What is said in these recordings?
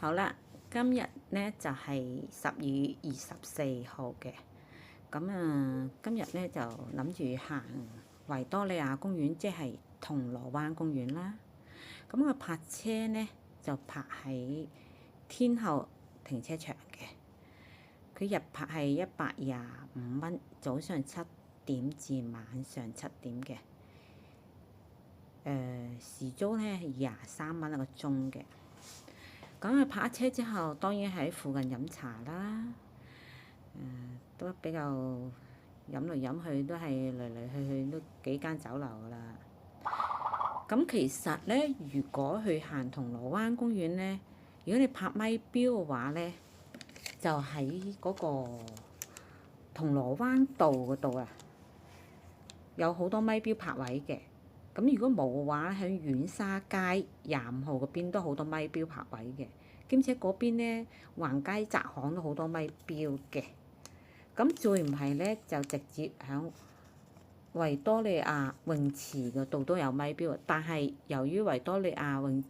好啦，今日咧就係12月24號嘅，今日咧就諗住行維多利亞公園，即係銅鑼灣公園啦。咁我泊車咧就泊喺天后停車場嘅，佢日泊係125蚊，早上7點至晚上7點嘅。時租咧係23蚊一個鐘嘅。咁佢泊車之後，當然喺附近飲茶啦。都比較飲嚟飲去都係嚟嚟去去都幾間酒樓噶啦。咁其實咧，如果去行銅鑼灣公園咧，如果你泊咪錶嘅話咧，就喺嗰個銅鑼灣道嗰度啊，有好多咪錶泊位嘅。咁如果冇嘅話，喺遠沙街25號嗰邊都好多咪錶泊位嘅，兼且嗰邊咧橫街窄巷都好多咪錶嘅。咁再唔係咧，就直接喺維多利亞泳池嗰度都有咪錶，但係由於維多利亞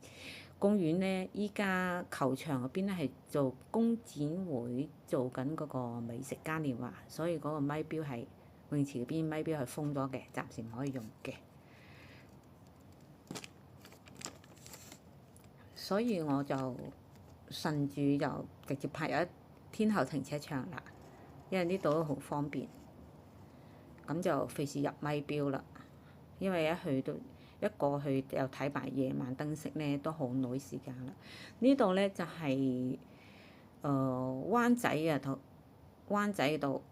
公園咧，依家球場嗰邊咧係做工展會，做緊嗰個美食嘉年華，所以嗰個咪錶係泳池嗰邊咪錶係封咗嘅，暫時唔可以用嘅。所以我就順住就直接泊入天后停車場啦，因為呢度都好方便。咁就費事入咪錶啦，因為一過去又睇埋夜晚燈飾咧，都好耐時間啦。呢度咧就係灣仔度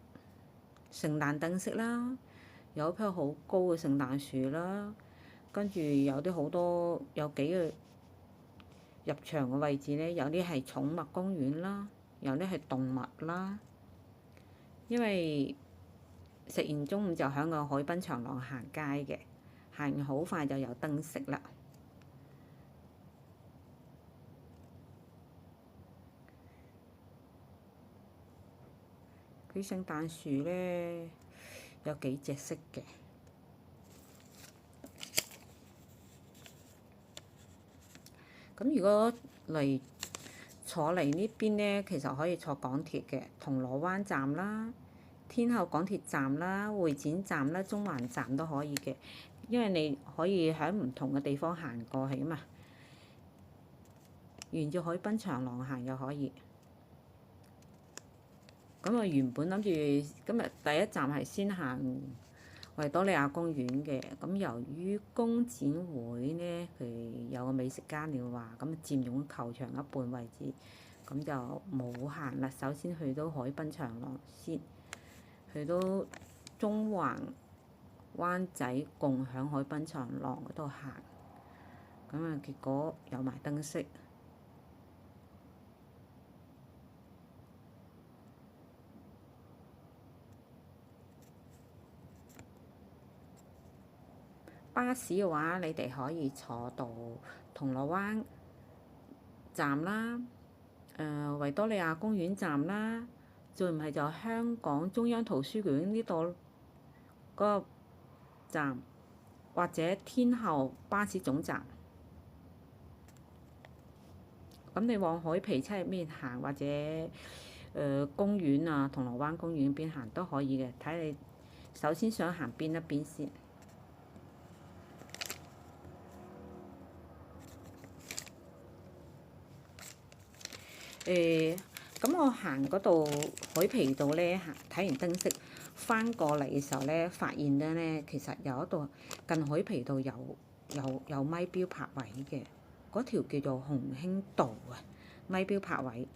聖誕燈飾啦，有一棵好高嘅聖誕樹啦，跟住有幾個入場嘅位置咧，有啲係寵物公園啦，有啲係動物啦。因為食完中午就喺個海濱長廊行街嘅，行完好快就有燈飾啦。佢聖誕樹咧有幾隻色嘅。咁如果坐嚟呢邊咧，其實可以坐港鐵嘅，銅鑼灣站啦、天后港鐵站啦、會展站啦、中環站都可以嘅，因為你可以喺唔同嘅地方行過去啊嘛。沿住海濱長廊行又可以。咁我原本諗住今日第一站係先行維多利亞公園嘅，咁由於工展會呢，佢有個美食嘉年華，咁佔用球場一半位置，咁就冇行啦。首先去到海濱長廊先，去到中環、灣仔共享海濱長廊嗰度行，咁啊結果有埋燈飾。巴士嘅話，你哋可以坐到銅鑼灣站啦，維多利亞公園站啦，再唔係就香港中央圖書館呢度嗰個站，或者天后巴士總站。咁你往海皮出入面行，或者公園啊，銅鑼灣公園邊行都可以嘅，睇你首先想行邊一邊先。咁我行嗰度海皮度咧，睇完燈飾翻過嚟嘅時候咧，發現咧其實有一度近海皮度有咪錶泊位嘅，嗰條叫做鴻興道啊，咪錶泊位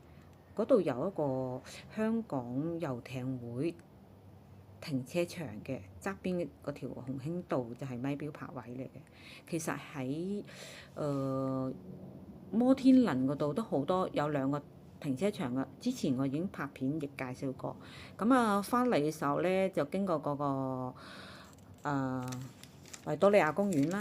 嗰度有一個香港遊艇會停車場嘅，側邊嗰條鴻興道就係咪錶泊位嚟嘅。其實喺摩天輪嗰度都好多，有2個停車場㗎，之前我已經拍片亦介紹過。咁啊，翻嚟嘅時候咧，就經過嗰個維多利亞公園啦。